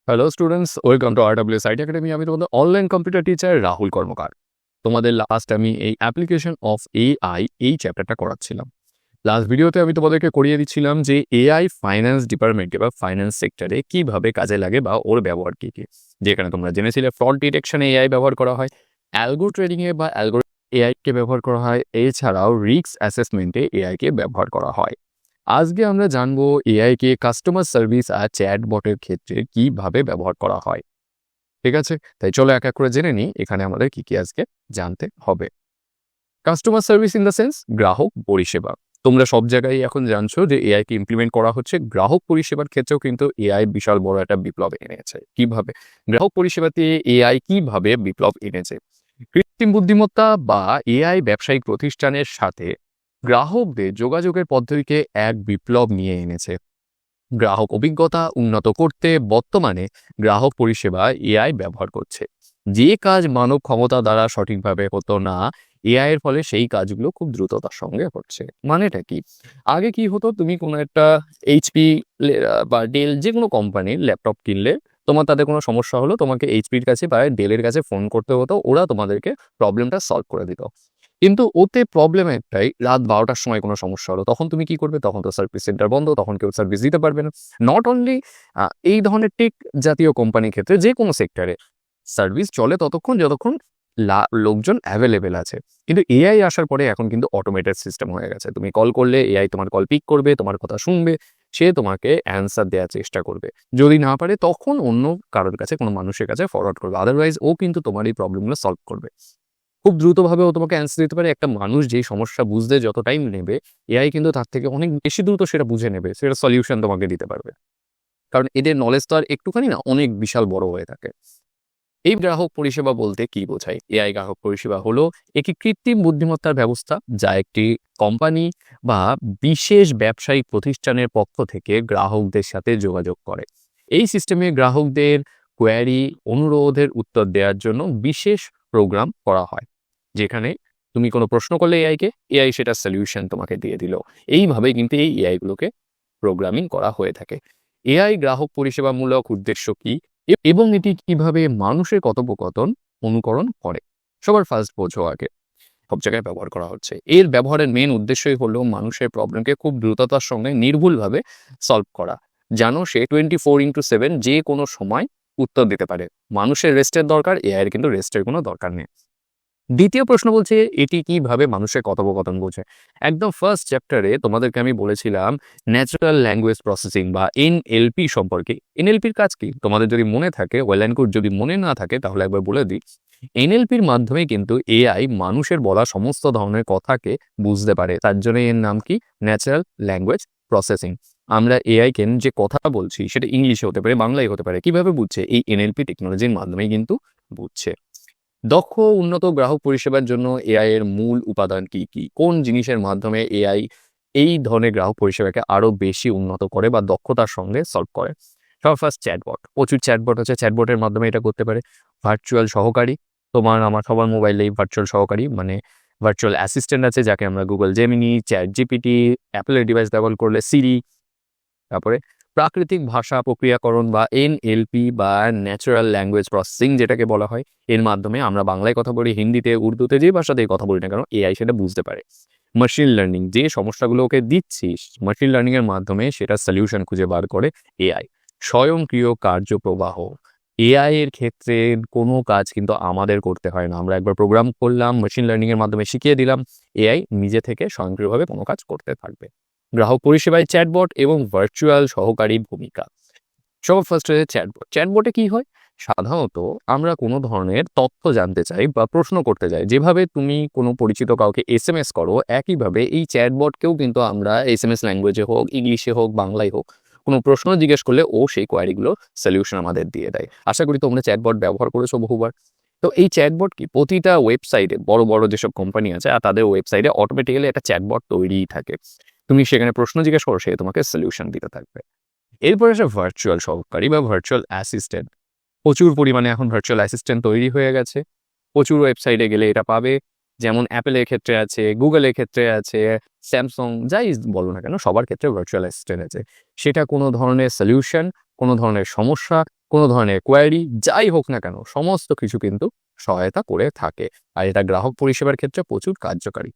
Hello students, welcome to RWS IT academy. আমি তোমাদের online computer teacher Rahul কর্মকার। তোমাদের last আমি এই অ্যাপ্লিকেশন অফ এআই এই চ্যাপ্টারটা করাচ্ছিলাম। লাস্ট ভিডিওতে আমি তোমাদেরকে করিয়ে দিচ্ছিলাম যে এআই ফাইন্যান্স ডিপার্টমেন্টে বা ফাইন্যান্স সেক্টরে কীভাবে কাজে লাগে বা ওর ব্যবহার কী কী। যেখানে তোমরা জেনেছিলে ফ্রড ডিটেকশনে এআই ব্যবহার করা হয়, অ্যালগো ট্রেডিংয়ে বা অ্যালগো এআইকে ব্যবহার করা হয়, এছাড়াও রিস্ক অ্যাসেসমেন্টে এআইকে ব্যবহার করা হয়। আজকে আমরা জানবো এআইকে কাস্টমার সার্ভিস আর চ্যাটবটের ক্ষেত্রে কিভাবে ব্যবহার করা হয়। ঠিক আছে, তাই চলো এক এক করে জেনে নিই এখানে আমাদের কি কি আজকে জানতে হবে। Customer service in the sense গ্রাহক পরিষেবা। তোমরা সব জায়গায় এখন জানছো যে এআইকে ইমপ্লিমেন্ট করা হচ্ছে। গ্রাহক পরিষেবার ক্ষেত্রেও কিন্তু এআই বিশাল বড় একটা বিপ্লব এনেছে। কিভাবে গ্রাহক পরিষেবাতে এআই কিভাবে বিপ্লব এনেছে? কৃত্রিম বুদ্ধিমত্তা বা এআই ব্যবসায়িক প্রতিষ্ঠানের সাথে গ্রাহকদের যোগাযোগের পদ্ধতিকে এক বিপ্লব নিয়ে এনেছে। গ্রাহক অভিজ্ঞতা উন্নত করতে বর্তমানে গ্রাহক পরিষেবা এআই ব্যবহার করছে। যে কাজ মানব ক্ষমতা দ্বারা সঠিকভাবে হতো না, এআই এর ফলে সেই কাজগুলো খুব দ্রুততার সঙ্গে হচ্ছে। মানেটা কি? আগে কি হতো, তুমি কোনো একটা এইচপি বা ডেল যে কোনো কোম্পানির ল্যাপটপ কিনলে, তোমার তাদের কোনো সমস্যা হলো, তোমাকে এইচপির কাছে বা ডেলের কাছে ফোন করতে হতো, ওরা তোমাদেরকে প্রবলেমটা সলভ করে দিত। কিন্তু ওতে প্রবলেম একটাই, রাত 12টার সময় কোনো সমস্যা হলো, তখন তুমি কি করবে? তখন তো সার্ভিস সেন্টার বন্ধ, তখন কেউ সার্ভিস দিতে পারবে না। নট অনলি এই ধরনের টেক জাতীয় কোম্পানির ক্ষেত্রে, যে কোনো সেক্টরে সার্ভিস চলে ততক্ষণ যতক্ষণ লোকজন অ্যাভেলেবেল আছে। কিন্তু এআই আসার পরে এখন কিন্তু অটোমেটেড সিস্টেম হয়ে গেছে। তুমি কল করলে এআই তোমার কল পিক করবে, তোমার কথা শুনবে, সে তোমাকে অ্যান্সার দেওয়ার চেষ্টা করবে। যদি না পারে তখন অন্য কারোর কাছে, কোনো মানুষের কাছে ফরওয়ার্ড করবে। আদারওয়াইজ ও কিন্তু তোমার এই প্রবলেমগুলো সলভ করবে। খুব দ্রুতভাবে ও তোমাকে অ্যান্সার দিতে পারে। একটা মানুষ যেই সমস্যা বুঝতে যত টাইম নেবে, এআই কিন্তু তার থেকে অনেক বেশি দ্রুত সেটা বুঝে নেবে, সেটা সলিউশন তোমাকে দিতে পারবে। কারণ এদের নলেজ তো আর একটুখানি না, অনেক বিশাল বড় হয়ে থাকে। এই গ্রাহক পরিষেবা বলতে কি বোঝায়? এআই গ্রাহক পরিষেবা হলো একটি কৃত্রিম বুদ্ধিমত্তার ব্যবস্থা যা একটি কোম্পানি বা বিশেষ ব্যবসায়িক প্রতিষ্ঠানের পক্ষ থেকে গ্রাহকদের সাথে যোগাযোগ করে। এই সিস্টেমে গ্রাহকদের কোয়ারি, অনুরোধের উত্তর দেওয়ার জন্য বিশেষ প্রোগ্রাম করা হয়, যেখানে তুমি কোনো প্রশ্ন করলে এআইকে, এআই সেটা সলিউশন তোমাকে দিয়ে দিল। এইভাবেই কিন্তু এই এআইগুলোকে প্রোগ্রামিং করা হয়ে থাকে। এআই গ্রাহক পরিষেবামূলক উদ্দেশ্য কি এবং এটি কিভাবে মানুষের কথোপকথন অনুকরণ করে, সবার ফার্স্ট বোঝো আগে। সব জায়গায় ব্যবহার করা হচ্ছে। এর ব্যবহারের মেন উদ্দেশ্যই হলো মানুষের প্রবলেমকে খুব দ্রুততার সঙ্গে নির্ভুলভাবে সলভ করা, যেন সে 24x7 যে কোনো সময় উত্তর দিতে পারে। মানুষের রেস্টের দরকার, এআই এর কিন্তু রেস্টের কোনো দরকার নেই। দ্বিতীয় প্রশ্ন বলছে এটি কিভাবে মানুষের কথোপকথন বোঝে। একদম ফার্স্ট চ্যাপ্টারে তোমাদেরকে আমি বলেছিলাম ন্যাচারাল ল্যাঙ্গুয়েজ প্রসেসিং বা এনএলপি সম্পর্কে। এনএলপির কাজ কি তোমাদের যদি মনে থাকে, ওয়েল অ্যান্ড গুড। যদি মনে না থাকে তাহলে একবার বলে দিই। এনএলপির মাধ্যমে কিন্তু এআই মানুষের বলা সমস্ত ধরনের কথাকে বুঝতে পারে। তার জন্য এর নাম কি? Natural language processing. আমরা এআইকে যে কথা বলছি সেটা ইংলিশে হতে পারে, বাংলায় হতে পারে। কিভাবে বুঝছে? এই এনএলপি টেকনোলজির মাধ্যমেই কিন্তু বুঝছে। দক্ষ উন্নত গ্রাহক পরিষেবার জন্য এআই এর মূল উপাদান কি কি? কোন জিনিসের মাধ্যমে এআই এই ধরনের গ্রাহক পরিষেবাকে আরো বেশি উন্নত করে বা দক্ষতার সঙ্গে সলভ করে? সবার ফার্স্ট চ্যাটবট। প্রচুর চ্যাটবট আছে, চ্যাটবটের মাধ্যমে এটা করতে পারে। ভার্চুয়াল সহকারী, তোমার আমার সবার মোবাইলেই ভার্চুয়াল সহকারী মানে ভার্চুয়াল অ্যাসিস্ট্যান্ট আছে, যাকে আমরা গুগল জেমিনি, চ্যাট জিপিটি, অ্যাপেলের ডিভাইস ব্যবহার করলে সিরি। তারপরে প্রাকৃতিক ভাষা প্রক্রিয়াকরণ বা এনএলপি বা ন্যাচারাল ল্যাঙ্গুয়েজ প্রসেসিং যেটাকে বলা হয়। এর মাধ্যমে আমরা বাংলায় কথা বলি, হিন্দিতে, উর্দুতে, যে ভাষাতেই কথা বলি না কেন, এআই সেটা বুঝতে পারে। মেশিন লার্নিং, যে সমস্যাগুলো ওকে দিচ্ছিস, মেশিন লার্নিং এর মাধ্যমে সেটা সলিউশন খুঁজে বার করে এআই। স্বয়ংক্রিয় কার্যপ্রবাহ, এআই এর ক্ষেত্রে কোনো কাজ কিন্তু আমাদের করতে হয় না। আমরা একবার প্রোগ্রাম করলাম, মেশিন লার্নিং এর মাধ্যমে শিখিয়ে দিলাম, এআই নিজে থেকে স্বয়ংক্রিয়ভাবে কোনো কাজ করতে থাকবে। গ্রাহক পরিষেবায় চ্যাটবট এবং ভার্চুয়াল সহকারীর ভূমিকা। সবার ফার্স্ট হচ্ছে চ্যাটবট। চ্যাটবটে কি হয়? সাধারণত আমরা কোনো ধরনের তথ্য জানতে চাই বা প্রশ্ন করতে চাই, যেভাবে তুমি কোনো পরিচিত কাউকে এসএমএস করো, একইভাবে এই চ্যাটবটকেও কিন্তু আমরা এসএমএস ল্যাঙ্গুয়েজে হোক, ইংলিশে হোক, বাংলায় হোক, কোনো প্রশ্ন জিজ্ঞেস করলে ও সেই কোয়ারিগুলো সলিউশন আমাদের দিয়ে দেয়। আশা করি তোমরা চ্যাটবট ব্যবহার করেছো বহুবার। তো এই চ্যাটবট কি, প্রতিটা ওয়েবসাইটে, বড় বড় যেসব কোম্পানি আছে আর তাদের ওয়েবসাইটে অটোমেটিক্যালি একটা চ্যাটবট তৈরিই থাকে। তুমি সেখানে প্রশ্ন জিজ্ঞেস করো, সে তোমাকে সলিউশন দিতে থাকবে। এরপরে আসে ভার্চুয়াল সহকারী বা ভার্চুয়াল অ্যাসিস্ট্যান্ট। প্রচুর পরিমাণে এখন ভার্চুয়াল অ্যাসিস্ট্যান্ট তৈরি হয়ে গেছে। প্রচুর ওয়েবসাইটে গেলে এটা পাবে। যেমন অ্যাপেলের ক্ষেত্রে আছে, গুগলের ক্ষেত্রে আছে, স্যামসং, যাই বলো না কেন, সবার ক্ষেত্রে ভার্চুয়াল অ্যাসিস্ট্যান্ট আছে। সেটা কোনো ধরনের সলিউশন, কোনো ধরনের সমস্যা কোনো ধরনের কোয়ারি যাই হোক না কেন সমস্ত কিছু কিন্তু সহায়তা করে থাকে। আর এটা গ্রাহক পরিষেবার ক্ষেত্রে প্রচুর কার্যকারী।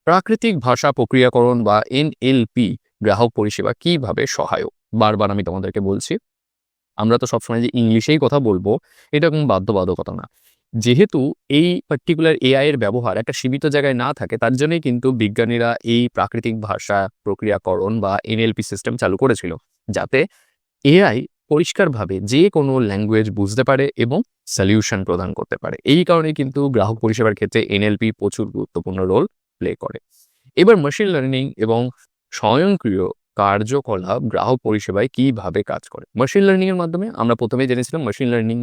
প্রাকৃতিক ভাষা প্রক্রিয়াকরণ বা এনএলপি গ্রাহক পরিষেবা কিভাবে সহায়ক? বারবার আমি তোমাদেরকে বলছি, আমরা তো সবসময় যে ইংলিশেই কথা বলবো এটা কোনো বাধ্যবাধকতা না। যেহেতু এই পার্টিকুলার এআই এর ব্যবহার একটা সীমিত জায়গায় না থাকে, তার জন্যই কিন্তু বিজ্ঞানীরা এই প্রাকৃতিক ভাষা প্রক্রিয়াকরণ বা এনএলপি সিস্টেম চালু করেছিল, যাতে এআই পরিষ্কারভাবে যে কোনো ল্যাঙ্গুয়েজ বুঝতে পারে এবং সলিউশন প্রদান করতে পারে। এই কারণেই কিন্তু গ্রাহক পরিষেবার ক্ষেত্রে এনএলপি প্রচুর গুরুত্বপূর্ণ রোল প্লে করে। এবার মেশিন লার্নিং এবং স্বয়ংক্রিয় কার্যকলাপ গ্রাহক পরিষেবায় কিভাবে কাজ করে। মেশিন লার্নিং এর মাধ্যমে আমরা প্রথমেই জেনেছিলাম, মেশিন লার্নিং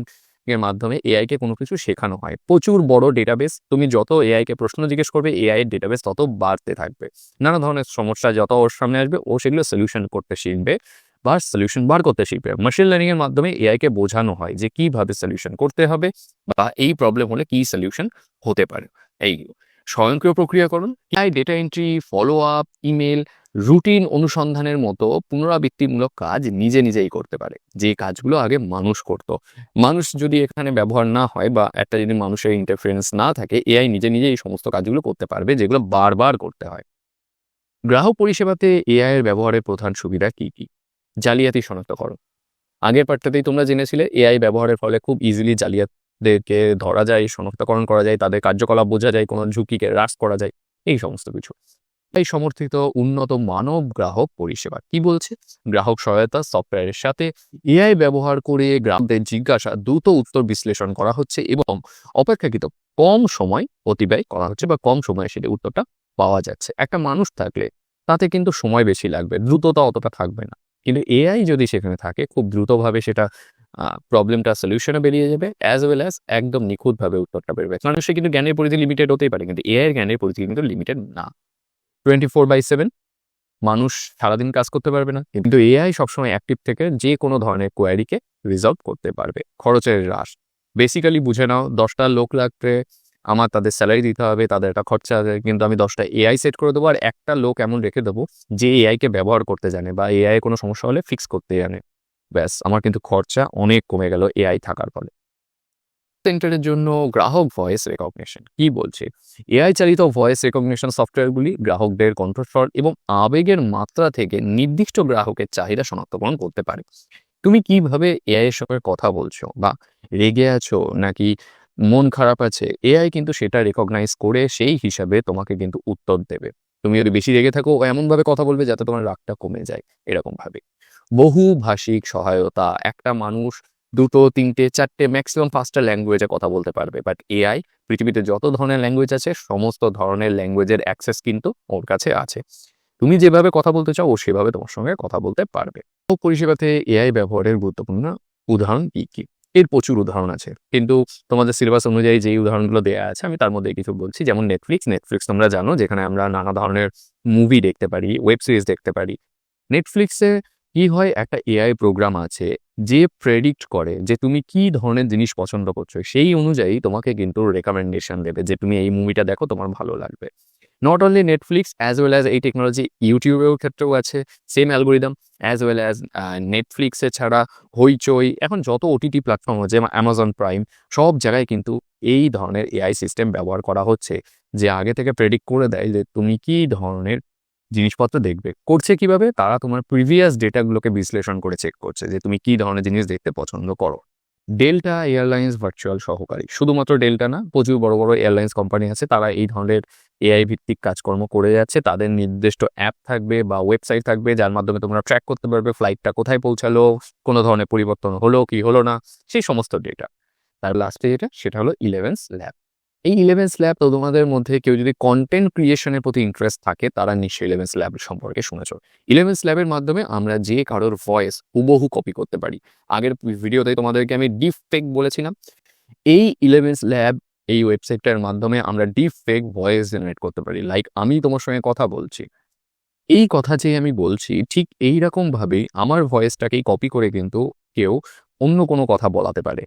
এর মাধ্যমে এআই কে কোনো কিছু শেখানো হয়। প্রচুর বড় ডেটাবেস, তুমি যত এআই কে প্রশ্ন জিজ্ঞেস করবে এআই এর ডেটাবেস তত বাড়তে থাকবে। নানা ধরনের সমস্যা যত ওর সামনে আসবে ও সেগুলো সলিউশন করতে শিখবে বা সলিউশন বার করতে শিখবে। মেশিন লার্নিং এর মাধ্যমে এআই কে বোঝানো হয় যে কিভাবে সলিউশন করতে হবে বা এই প্রবলেম হলে কি সলিউশন হতে পারে। এই স্বয়ংক্রিয় প্রক্রিয়াকরণ, AI data entry, follow up, email, routine অনুসন্ধানের মতো পুনরাবৃত্তিমূলক কাজ নিজে নিজেই করতে পারে, যে কাজগুলো আগে মানুষ করত। মানুষ যদি এখানে ব্যবহার না হয় বা একটা যদি মানুষের ইন্টারফারেন্স না থাকে, এআই নিজে নিজে এই সমস্ত কাজগুলো করতে পারবে যেগুলো বারবার করতে হয়। গ্রাহক পরিষেবাতে এআই এর ব্যবহারের প্রধান সুবিধা কি কি? জালিয়াতি শনাক্তকরণ। আগের পার্টটাতেই তোমরা জেনেছিলে এআই ব্যবহারের ফলে খুব ইজিলি জালিয়াতদেরকে ধরা যায়, শনাক্তকরণ করা যায়, তাদের কার্যকলাপ বোঝা যায়, কোনো ঝুঁকিকে হ্রাস করা যায়, এই সমস্ত কিছু। এই সমর্থিত উন্নত মানব গ্রাহক পরিষেবা কি বলছে? গ্রাহক সহায়তা সফটওয়্যারের সাথে এআই ব্যবহার করে গ্রাহকদের জিজ্ঞাসা দ্রুত উত্তর বিশ্লেষণ করা হচ্ছে এবং অপেক্ষাকৃত কম সময় অতিবাহিত করা হচ্ছে বা কম সময়ে সেটা উত্তরটা পাওয়া যাচ্ছে। একটা মানুষ থাকলে তাতে কিন্তু সময় বেশি লাগবে, দ্রুততা অতটা থাকবে না। কিন্তু এআই যদি সেখানে থাকে খুব দ্রুতভাবে সেটা প্রবলেমটা সলিউশনে বেরিয়ে যাবে, অ্যাজ ওয়েল অ্যাজ একদম নিখুঁতভাবে উত্তরটা বেরোবে। মানুষের কিন্তু জ্ঞানের পরিধি লিমিটেড হতেই পারে, কিন্তু এআই এর জ্ঞানের পরিধি কিন্তু লিমিটেড না। 24/7 মানুষ সারাদিন কাজ করতে পারবে না, কিন্তু এআই সবসময় অ্যাক্টিভ থেকে যে কোনো ধরনের কোয়ারিকে রিজলভ করতে পারবে। খরচের হ্রাস, বেসিক্যালি বুঝে নাও 10টা লোক লাগবে, আমার তাদের স্যালারি দিতে হবে, তাদের একটা খরচা আছে, কিন্তু আমি 10টা এআই সেট করে দেবো আর একটা লোক এমন রেখে দেবো যে এআইকে ব্যবহার করতে জানে বা এআই কোনো সমস্যা হলে ফিক্স করতে জানে। ব্যাস, আমার কিন্তু খরচা অনেক কমে গেল এআই থাকার ফলে। সেন্টারের জন্য গ্রাহক ভয়েস রেকগনিশন কি বলছে? এআই চালিত ভয়েস রেকগনিশন সফটওয়্যারগুলি গ্রাহকদের কণ্ঠস্বর এবং আবেগের মাত্রা থেকে নির্দিষ্ট গ্রাহকের চাহিদা শনাক্তকরণ করতে পারে। তুমি কিভাবে এআই এর সঙ্গে কথা বলছো, বা রেগে আছো নাকি মন খারাপ আছে, এআই কিন্তু সেটা রেকগনাইজ করে সেই হিসাবে তোমাকে কিন্তু উত্তর দেবে। তুমি যদি বেশি রেগে থাকো ও এমনভাবে কথা বলবে যাতে তোমার রাগটা কমে যায়, এরকম ভাবে। বহুভাষিক সহায়তা, একটা মানুষ 2, 3, 4 ম্যাক্সিমাম 5টা ল্যাঙ্গুয়েজে কথা বলতে পারবে, বাট এআই পৃথিবীতে যত ধরনের ল্যাঙ্গুয়েজ আছে সমস্ত ধরনের ল্যাঙ্গুয়েজের অ্যাক্সেস কিন্তু ওর কাছে আছে। তুমি যেভাবে কথা বলতে চাও ও সেভাবে তোমার সঙ্গে কথা বলতে পারবে। পরিষেবাতে এআই ব্যবহারের গুরুত্বপূর্ণ উদাহরণ কি কি? এর প্রচুর উদাহরণ আছে, কিন্তু তোমাদের সিলেবাস অনুযায়ী যেই উদাহরণগুলো দেওয়া আছে আমি তার মধ্যে কিছু বলছি। যেমন নেটফ্লিক্স তোমরা জানো, যেখানে আমরা নানা ধরনের মুভি দেখতে পারি, ওয়েব সিরিজ দেখতে পারি। নেটফ্লিক্সে কি হয়, একটা এআই প্রোগ্রাম আছে যে প্রেডিক্ট করে যে তুমি কি ধরনের জিনিস পছন্দ করছো, সেই অনুযায়ী তোমাকে কিন্তু রেকমেন্ডেশন দেবে যে তুমি এই মুভিটা দেখো, তোমার ভালো লাগবে। Not only Netflix, as well as এই টেকনোলজি ইউটিউবের ক্ষেত্রেও আছে same algorithm. As well as নেটফ্লিক্সে ছাড়া হইচই, এখন যত ওটিটি প্ল্যাটফর্ম হচ্ছে, অ্যামাজন প্রাইম, সব জায়গায় কিন্তু এই ধরনের এআই সিস্টেম ব্যবহার করা হচ্ছে, যে আগে থেকে প্রেডিক্ট করে দেয় যে তুমি কি ধরনের জিনিসপত্র দেখবে। করছে কিভাবে? তারা তোমার প্রিভিয়াস ডেটাগুলোকে বিশ্লেষণ করে চেক করছে যে তুমি কি ধরনের জিনিস দেখতে পছন্দ করো। ডেল্টা এয়ারলাইন্স ভার্চুয়াল সহকারী, শুধুমাত্র ডেল্টা না, প্রচুর বড় বড় এয়ারলাইন্স কোম্পানি আছে, তারা এই ধরনের এআই ভিত্তিক কাজকর্ম করে যাচ্ছে। তাদের নির্দিষ্ট অ্যাপ থাকবে বা ওয়েবসাইট থাকবে যার মাধ্যমে তোমরা ট্র্যাক করতে পারবে ফ্লাইটটা কোথায় পৌঁছালো, কোনো ধরনের পরিবর্তন হলো কি হলো না, সেই সমস্ত ডেটা। তার লাস্টে যেটা, সেটা হলো ইলেভেন্স ল্যাব। এই ইলেভেন্স ল্যাব, তো তোমাদের মধ্যে কেউ যদি কন্টেন্ট ক্রিয়েশনের প্রতি ইন্টারেস্ট থাকে তারা নিশ্চয়ই ইলেভেন্স ল্যাব সম্পর্কে শুনেছ। ইলেভেন্স ল্যাবের মাধ্যমে আমরা যে কারোর ভয়েস হুবহু কপি করতে পারি। আগের ভিডিওতে তোমাদেরকে আমি ডিপ ফেক বলেছিলাম। এই ইলেভেন্স ল্যাব এই ওয়েবসাইটটার মাধ্যমে আমরা ডিপ ফেক ভয়েস জেনারেট করতে পারি। লাইক আমি তোমার সঙ্গে কথা বলছি, এই কথা যে আমি বলছি ঠিক এইরকম ভাবেই আমার ভয়েসটাকেই কপি করে কিন্তু কেউ অন্য কোনো কথা বলাতে পারে।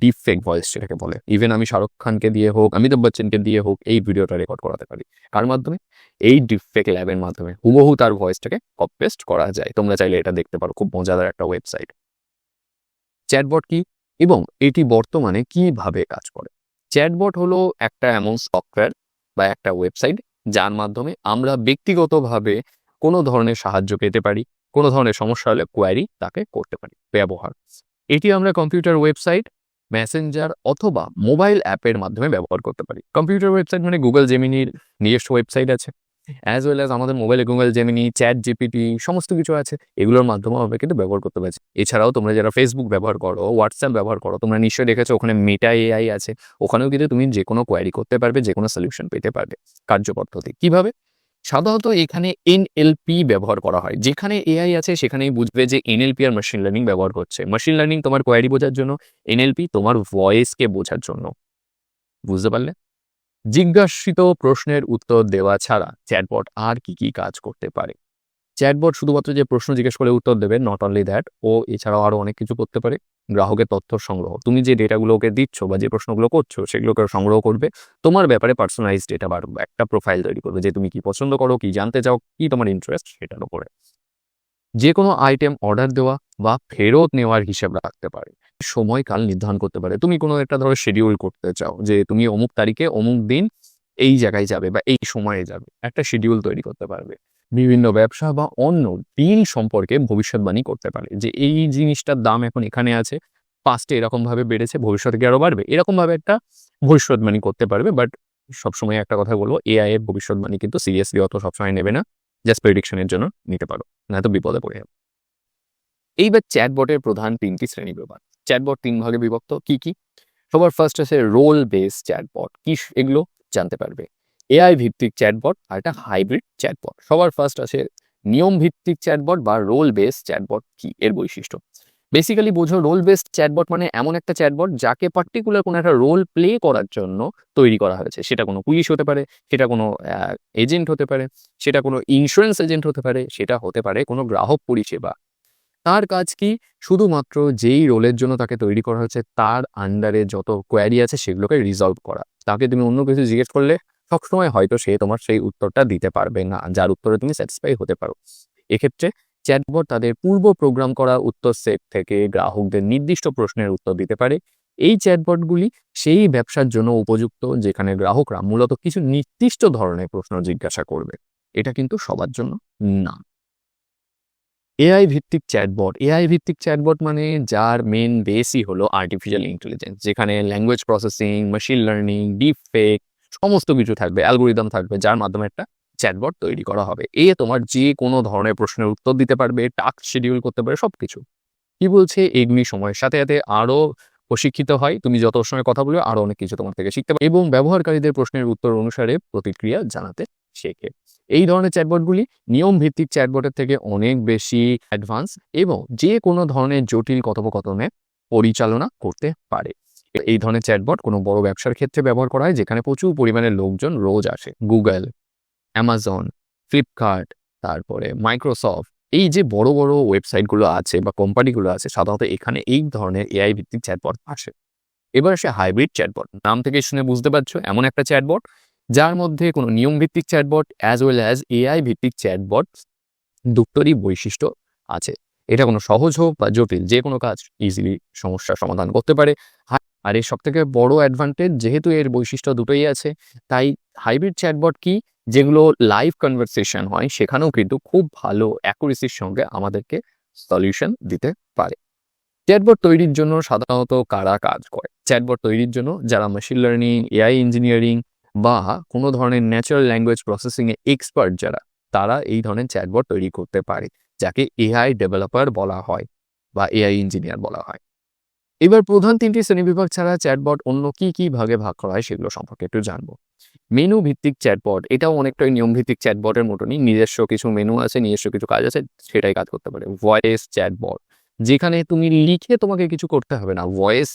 ডিপ ফেক ভয়েস যেটাকে বলে। ইভেন আমি শাহরুখ খানকে দিয়ে হোক, অমিতাভ বচ্চনকে দিয়ে হোক এই ভিডিওটা রেকর্ড করাতে পারি। কার মাধ্যমে? এই ডিপ ফেক ল্যাবের মাধ্যমে হুবহু তার ভয়েসটাকে কপি পেস্ট করা যায়। তোমরা চাইলে এটা দেখতে পারো, খুব মজাদার একটা ওয়েবসাইট। চ্যাটবট কি এবং এটি বর্তমানে কিভাবে কাজ করে। চ্যাটবট হলো একটা এমন সফটওয়্যার বা একটা ওয়েবসাইট যার মাধ্যমে আমরা ব্যক্তিগতভাবে কোনো ধরনের সাহায্য পেতে পারি, কোনো ধরনের সমস্যা হলে কোয়ারি তাকে করতে পারি ব্যবহার। এটি আমরা কম্পিউটার ওয়েবসাইট, মেসেঞ্জার অথবা মোবাইল অ্যাপের মাধ্যমে ব্যবহার করতে পারি। কম্পিউটার ওয়েবসাইট মানে গুগল জেমিনির নিজস্ব ওয়েবসাইট আছে, অ্যাজ ওয়েল অ্যাজ আমাদের মোবাইলে গুগল জেমিনি, চ্যাট জিপিটি সমস্ত কিছু আছে, এগুলোর মাধ্যমেও আমরা কিন্তু ব্যবহার করতে পারছি। এছাড়াও তোমরা যারা ফেসবুক ব্যবহার করো, হোয়াটসঅ্যাপ ব্যবহার করো, তোমরা নিশ্চয়ই দেখেছো ওখানে মেটা এআই আছে, ওখানেও কিন্তু তুমি যে কোনো কোয়ারি করতে পারবে, যে কোনো সলিউশন পেতে পারবে। কার্যপদ্ধতি কিভাবে? সাধারণত এখানে এনএলপি ব্যবহার করা হয়। যেখানে এআই আছে সেখানেই বুঝবে যে এনএলপি আর মেশিন লার্নিং ব্যবহার করছে। মেশিন লার্নিং তোমার কোয়ারি বোঝার জন্য, এনএলপি তোমার ভয়েসকে বোঝার জন্য। বুঝতে পারলে? জিজ্ঞাসিত প্রশ্নের উত্তর দেওয়া ছাড়া চ্যাটবট আর কি কি কাজ করতে পারে? চ্যাটবট শুধুমাত্র যে প্রশ্ন জিজ্ঞেস করে উত্তর দেবে, নট অনলি দ্যাট, ও এছাড়াও আরো অনেক কিছু করতে পারে। গ্রাহকের তথ্য সংগ্রহ, তুমি যে ডেটাগুলোকে দিচ্ছ বা যে প্রশ্নগুলো করছো সেগুলোকে সংগ্রহ করবে, তোমার ব্যাপারে পার্সোনালাইজ ডেটা বাড়বে, একটা প্রোফাইল তৈরি করবে যে তুমি কি পছন্দ করো, কি জানতে চাও, কি তোমার ইন্টারেস্ট সেটার উপরে। যে কোনো আইটেম অর্ডার দেওয়া বা ফেরত নেওয়ার হিসাব রাখতে পারে, সময়কাল নির্ধারণ করতে পারে। তুমি কোনো একটা ধরো শিডিউল করতে চাও যে তুমি অমুক তারিখে অমুক দিন এই জায়গায় যাবে বা এই সময়ে যাবে, একটা শিডিউল তৈরি করতে পারবে। বিভিন্ন ব্যবসা বা অন্য ডিল সম্পর্কে ভবিষ্যৎবাণী করতে পারে যে এই জিনিসটার দাম এখন এখানে আছে, পাস্টে এরকম ভাবে বেড়েছে, ভবিষ্যতে কি আরো বাড়বে, এরকম ভাবে একটা ভবিষ্যৎবাণী করতে পারবে। বাট সবসময় একটা কথা বলবো, এআই এর ভবিষ্যৎবাণী কিন্তু সিরিয়াসলি অত সবসময় নেবে না, জাস্ট প্রেডিকশনের জন্য নিতে পারো, না তো বিপদে পড়ে যাবে। এইবার চ্যাটবটের প্রধান 3টি শ্রেণী বিভাগ। চ্যাটবট 3 ভাগে বিভক্ত। কি কি? সবার ফার্স্ট আছে রোল বেস চ্যাটবট। কি এগুলো জানতে পারবে। এআই ভিত্তিক চ্যাটবট আর একটা হাইব্রিড চ্যাটবট। সবার ফার্স্ট আছে নিয়ম ভিত্তিক চ্যাটবট বা রোল বেস চ্যাটবট। কি এর বৈশিষ্ট্য? বেসিক্যালি বোঝো, রোল বেসড চ্যাটবট মানে এমন একটা চ্যাটবট যাকে পার্টিকুলার কোনো একটা রোল প্লে করার জন্য তৈরি করা হয়েছে। সেটা কোনো পুলিশ হতে পারে, সেটা কোনো এজেন্ট হতে পারে, সেটা কোনো ইন্স্যুরেন্স এজেন্ট হতে পারে, সেটা হতে পারে কোনো গ্রাহক পরিষেবা। তার কাজ কি? শুধুমাত্র যেই রোলের জন্য তাকে তৈরি করা হয়েছে তার আন্ডারে যত কোয়ারি আছে সেগুলোকে রিজলভ করা। তাকে তুমি অন্য কিছু জিজ্ঞেস করলে সবসময় হয়তো সে তোমার সেই উত্তরটা দিতে পারবে না যার উত্তরে তুমি স্যাটিসফাই হতে পারো। এক্ষেত্রে চ্যাটবট তাদের পূর্ব প্রোগ্রাম করা উত্তর সেট থেকে গ্রাহকদের নির্দিষ্ট প্রশ্নের উত্তর দিতে পারে। এই চ্যাটবটগুলি সেই ব্যবসার জন্য উপযুক্ত যেখানে গ্রাহকরা মূলত কিছু নির্দিষ্ট ধরনের প্রশ্ন জিজ্ঞাসা করবে। এটা কিন্তু সবার জন্য না। এআই ভিত্তিক চ্যাটবট। এআই ভিত্তিক চ্যাটবট মানে যার মেন বেসই হলো আর্টিফিশিয়াল ইন্টেলিজেন্স, যেখানে language processing, machine learning, deep fake সমস্ত কিছু থাকবে, অ্যালগোরিদম থাকবে, যার মাধ্যমে একটা চ্যাটবট তৈরি করা হবে। এ তোমার যে কোনো ধরনের প্রশ্নের উত্তর দিতে পারবে, টাস্ক শিডিউল করতে পারে, সবকিছু। কি বলছে, এগুলি সময়ের সাথে সাথে আরো প্রশিক্ষিত হয়। তুমি যত সময় কথা বলবে আরো অনেক কিছু তোমার থেকে শিখতে পারবে এবং ব্যবহারকারীদের প্রশ্নের উত্তর অনুসারে প্রতিক্রিয়া জানাতে শেখে। এই ধরনের চ্যাটবটগুলি নিয়ম ভিত্তিক চ্যাটবটের থেকে অনেক বেশি অ্যাডভান্স এবং যে কোনো ধরনের জটিল কথোপকথনে পরিচালনা করতে পারে। এই ধরনের চ্যাটবট কোনো বড় ব্যবসার ক্ষেত্রে ব্যবহার করা হয় যেখানে প্রচুর পরিমাণে লোকজন রোজ আসে। গুগল, অ্যামাজন, ফ্লিপকার্ট, তারপরে মাইক্রোসফট, এই যে বড় বড় ওয়েবসাইটগুলো আছে বা কোম্পানিগুলো আছে, সাধারণত এখানে এই ধরনের এআই ভিত্তিক চ্যাটবট আসে। এবার আসে হাইব্রিড চ্যাটবট। নাম থেকে শুনে বুঝতে পারছো, এমন একটা চ্যাটবট যার মধ্যে কোনো নিয়ম ভিত্তিক chatbot as well as AI ভিত্তিক চ্যাটবট দুটোরই বৈশিষ্ট্য আছে। এটা কোনো সহজ হোক বা জটিল, যে কোনো কাজ ইজিলি সমস্যার সমাধান করতে পারে। আর এর সবথেকে বড় অ্যাডভান্টেজ, যেহেতু এর বৈশিষ্ট্য দুটোই আছে, তাই হাইব্রিড চ্যাটবট কি, যেগুলো লাইভ কনভারসেশন হয় সেখানেও কিন্তু খুব ভালো অ্যাকুরেসির সঙ্গে আমাদেরকে সলিউশন দিতে পারে। চ্যাটবট তৈরির জন্য সাধারণত কারা কাজ করে? চ্যাটবট তৈরির জন্য যারা মেশিন লার্নিং, এআই ইঞ্জিনিয়ারিং বা কোনো ধরনের ন্যাচারাল ল্যাঙ্গুয়েজ প্রসেসিংয়ে এক্সপার্ট যারা, তারা এই ধরনের চ্যাটবট তৈরি করতে পারে, যাকে এআই ডেভেলপার বলা হয় বা এআই ইঞ্জিনিয়ার বলা হয়। এবার প্রধান 3টি শ্রেণীবিভাগ ছাড়া চ্যাটবট অন্য কি কি ভাগে ভাগ করা হয় সেগুলো সম্পর্কে একটু জানবো। মেনু ভিত্তিক চ্যাটবট, এটাও অনেকটাই নিয়ম ভিত্তিক চ্যাটবটের মতনই, নিজস্ব কিছু মেনু আছে, নিজস্ব কিছু কাজ আছে, সেটাই কাজ করতে পারে। ভয়েস চ্যাটবট, যেখানে তুমি লিখে তোমাকে কিছু করতে হবে না, ভয়েস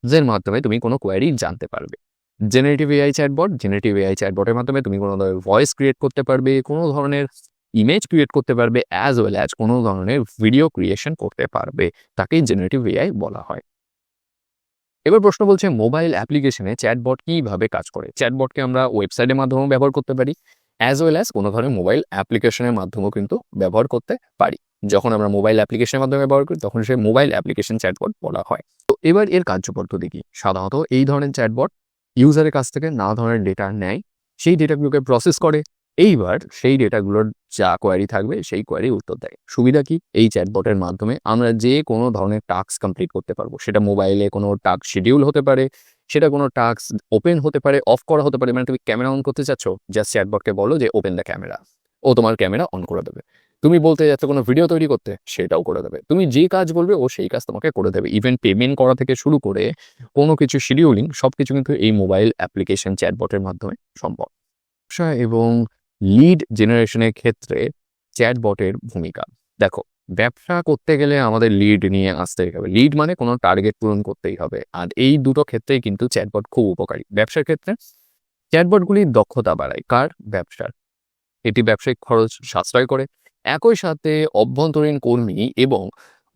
এর মাধ্যমে তুমি কোনো কোয়ারি জানতে পারবে। Generative AI chatbot, generative AI চ্যাটবটের মাধ্যমে তুমি কোনো ধরনের ভয়েস ক্রিয়েট করতে পারবে, কোনো ধরনের ইমেজ ক্রিয়েট করতে পারবে, অ্যাজ ওয়েল অ্যাজ কোনো ধরনের ভিডিও ক্রিয়েশন করতে পারবে, তাকেই জেনারেটিভ এআই বলা হয়। এবার প্রশ্ন বলছে, মোবাইল অ্যাপ্লিকেশনে চ্যাটবট কিভাবে কাজ করে? চ্যাটবটকে আমরা ওয়েবসাইটের মাধ্যমেও ব্যবহার করতে পারি, অ্যাজ ওয়েল অ্যাজ কোনো ধরনের মোবাইল অ্যাপ্লিকেশনের মাধ্যমেও কিন্তু ব্যবহার করতে পারি। যখন আমরা মোবাইল অ্যাপ্লিকেশনের মাধ্যমে ব্যবহার করি তখন সে মোবাইল অ্যাপ্লিকেশন চ্যাটবট বলা হয়। তো এবার এর কার্যপদ্ধতি কি? সাধারণত এই ধরনের চ্যাটবট ইউজারের কাছ থেকে নানা ধরনের ডেটা নেয়, সেই ডেটাগুলোকে প্রসেস করে, এইবার সেই ডেটাগুলোর যা কোয়ারি থাকবে সেই কোয়ারি উত্তর দেয়। সুবিধা কি? এই চ্যাটবটের মাধ্যমে আমরা যে কোনো ধরনের টাস্ক কমপ্লিট করতে পারবো। সেটা মোবাইলে কোনো টাস্ক শিডিউল হতে পারে, সেটা কোনো টাস্ক ওপেন হতে পারে, অফ করা হতে পারে। মানে তুমি ক্যামেরা অন করতে চাচ্ছ, জাস্ট চ্যাটবটকে বলো যে ওপেন দ্য ক্যামেরা, ও তোমার ক্যামেরা অন করে দেবে। তুমি বলতে যাচ্ছ কোনো ভিডিও তৈরি করতে, সেটাও করে দেবে। তুমি যে কাজ বলবে ও সেই কাজ তোমাকে করে দেবে। ইভেন পেমেন্ট করা থেকে শুরু করে কোনো কিছু শিডিউলিং সবকিছু কিন্তু এই মোবাইল অ্যাপ্লিকেশন চ্যাটবটের মাধ্যমে সম্ভব। ব্যবসা এবং লিড জেনারেশনের ক্ষেত্রে চ্যাটবটের ভূমিকা দেখো। ব্যবসা করতে গেলে আমাদের লিড নিয়ে আসতেই হবে। লিড মানে কোনো টার্গেট পূরণ করতেই হবে, আর এই দুটো ক্ষেত্রেই কিন্তু চ্যাটবট খুব উপকারী। ব্যবসার ক্ষেত্রে চ্যাটবটগুলির দক্ষতা বাড়ায় কার? ব্যবসার। এটি ব্যবসায়িক খরচ সাশ্রয় করে, একই সাথে অভ্যন্তরীণ কর্মী এবং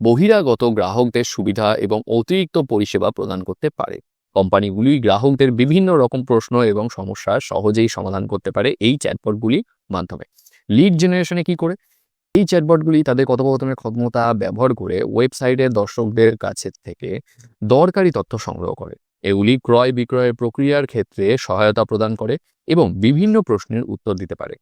বহিরাগত গ্রাহকদের সুবিধা এবং অতিরিক্ত পরিষেবা প্রদান করতে পারে। কোম্পানিগুলি গ্রাহকদের বিভিন্ন রকম প্রশ্ন এবং সমস্যার সহজেই সমাধান করতে পারে এই চ্যাটবটগুলির মাধ্যমে। লিড জেনারেশনে কি করে? এই চ্যাটবটগুলি তাদের কথোপকথনের ক্ষমতা ব্যবহার করে ওয়েবসাইটের দর্শকদের কাছে থেকে দরকারি তথ্য সংগ্রহ করে। এগুলি ক্রয় বিক্রয়ের প্রক্রিয়ার ক্ষেত্রে সহায়তা প্রদান করে এবং বিভিন্ন প্রশ্নের উত্তর দিতে পারে।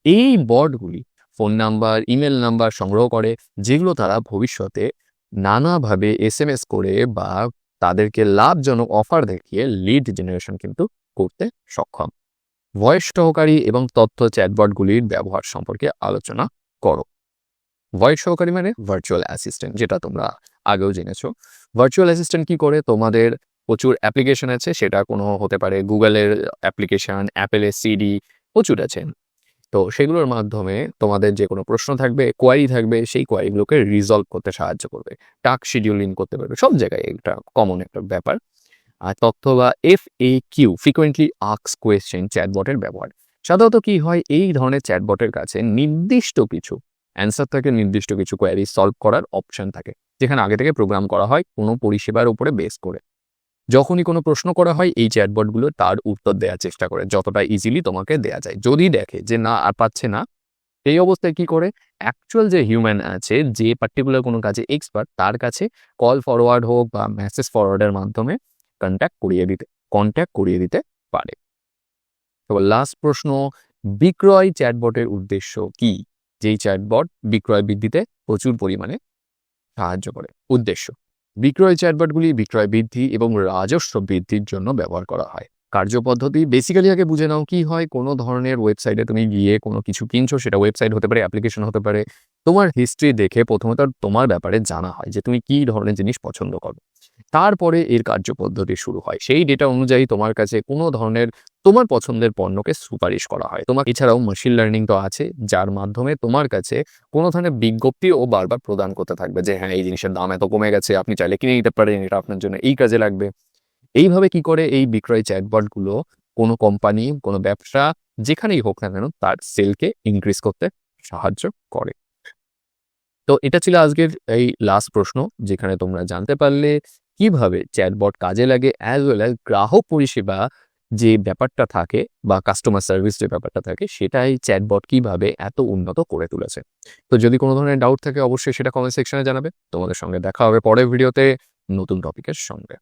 এই বটগুলি ফোন নাম্বার, ইমেল নাম্বার সংগ্রহ করে, যেগুলো তারা ভবিষ্যতে নানাভাবে SMS করে বা তাদেরকে লাভজনক অফার দেখিয়ে লিড জেনারেশন কিন্তু করতে সক্ষম। ভয়েস সহকারী এবং তথ্য চ্যাটবটগুলির ব্যবহার সম্পর্কে আলোচনা করো। ভয়েস সহকারী মানে ভার্চুয়াল অ্যাসিস্ট্যান্ট, যেটা তোমরা আগেও জেনেছো। ভার্চুয়াল অ্যাসিস্ট্যান্ট কি করে? তোমাদের প্রচুর অ্যাপ্লিকেশন আছে, সেটা কোনো হতে পারে গুগলের অ্যাপ্লিকেশন, অ্যাপেলের সিডি, প্রচুর আছে। তো সেগুলোর মাধ্যমে তোমাদের যে কোনো প্রশ্ন থাকবে, কোয়ারি থাকবে, সেই কোয়ারিগুলোকে রিজলভ করতে সাহায্য করবে, টাস্ক শিডিউলিং করতে পারবে। সব জায়গায় এটা কমন একটা ব্যাপার। আর তথ্য বা FAQ, ফ্রিকোয়েন্টলি আস্কড কোয়েশ্চেন চ্যাটবটের ব্যবহার। সাধারণত কি হয়, এই ধরনের চ্যাটবটের কাছে নির্দিষ্ট কিছু অ্যান্সার থাকে, নির্দিষ্ট কিছু কোয়ারি সলভ করার অপশন থাকে, যেখানে আগে থেকে প্রোগ্রাম করা হয় কোনো পরিষেবার উপরে বেস করে। যখনই কোনো প্রশ্ন করা হয় এই চ্যাটবটগুলো তার উত্তর দেওয়ার চেষ্টা করে যতটা ইজিলি তোমাকে দেয়া যায়। যদি দেখে যে না, আর পাচ্ছে না, এই অবস্থায় কি করে, অ্যাকচুয়াল যে হিউম্যান আছে, যে পার্টিকুলার কোনো কাজে এক্সপার্ট, তার কাছে কল ফরওয়ার্ড হোক বা মেসেজ ফরওয়ার্ডের মাধ্যমে কন্ট্যাক্ট করিয়ে দিতে পারে। তো লাস্ট প্রশ্ন, বিক্রয় চ্যাটবটের উদ্দেশ্য কি? যেই চ্যাটবট বিক্রয় বৃদ্ধিতে প্রচুর পরিমাণে সাহায্য করে। উদ্দেশ্য, বিক্রয় চ্যাটবটগুলি বিক্রয় বৃদ্ধি এবং রাজস্ব বৃদ্ধির জন্য ব্যবহার করা হয়। কার্যপদ্ধতি বেসিক্যালি আগে বুঝে নাও কি হয়। কোনো ধরনের ওয়েবসাইটে তুমি গিয়ে কোনো কিছু কিনছো, সেটা ওয়েবসাইট হতে পারে, অ্যাপ্লিকেশন হতে পারে। তোমার হিস্ট্রি দেখে প্রথমত তোমার ব্যাপারে জানা হয় যে তুমি কি ধরনের জিনিস পছন্দ করো। তারপরে এর কার্যপদ্ধতি শুরু হয়। সেই ডেটা অনুযায়ী তোমার কাছে কোনো ধরনের তোমার পছন্দের পণ্যকে সুপারিশ করা হয়। তোমার এছাড়াও মেশিন লার্নিং তো আছে, যার মাধ্যমে তোমার কাছে কোনো ধরনের বিজ্ঞপ্তিও বারবার প্রদান করতে থাকবে যে হ্যাঁ, এই জিনিসের দাম এত কমে গেছে, আপনি চাইলে কিনে নিতে পারেন, এটা আপনার জন্য এই কাজে লাগবে। এইভাবে কি করে এই বিক্রয় চ্যাটবটগুলো কোনো কোম্পানি, কোনো ব্যবসা যেখানেই হোক না কেন তার সেলকে ইনক্রিজ করতে সাহায্য করে। তো এটা ছিল আজকের এই লাস্ট প্রশ্ন, যেখানে তোমরা জানতে পারলে কিভাবে চ্যাটবট কাজে লাগে, অ্যাজ ওয়েল অ্যাজ গ্রাহক পরিষেবা যে ব্যাপারটা থাকে বা কাস্টমার সার্ভিস যে ব্যাপারটা থাকে, সেটাই চ্যাটবট কিভাবে এত উন্নত করে তুলেছে। তো যদি কোনো ধরনের ডাউট থাকে অবশ্যই সেটা কমেন্ট সেকশনে জানাবে। তোমাদের সঙ্গে দেখা হবে পরের ভিডিওতে নতুন টপিকের সঙ্গে।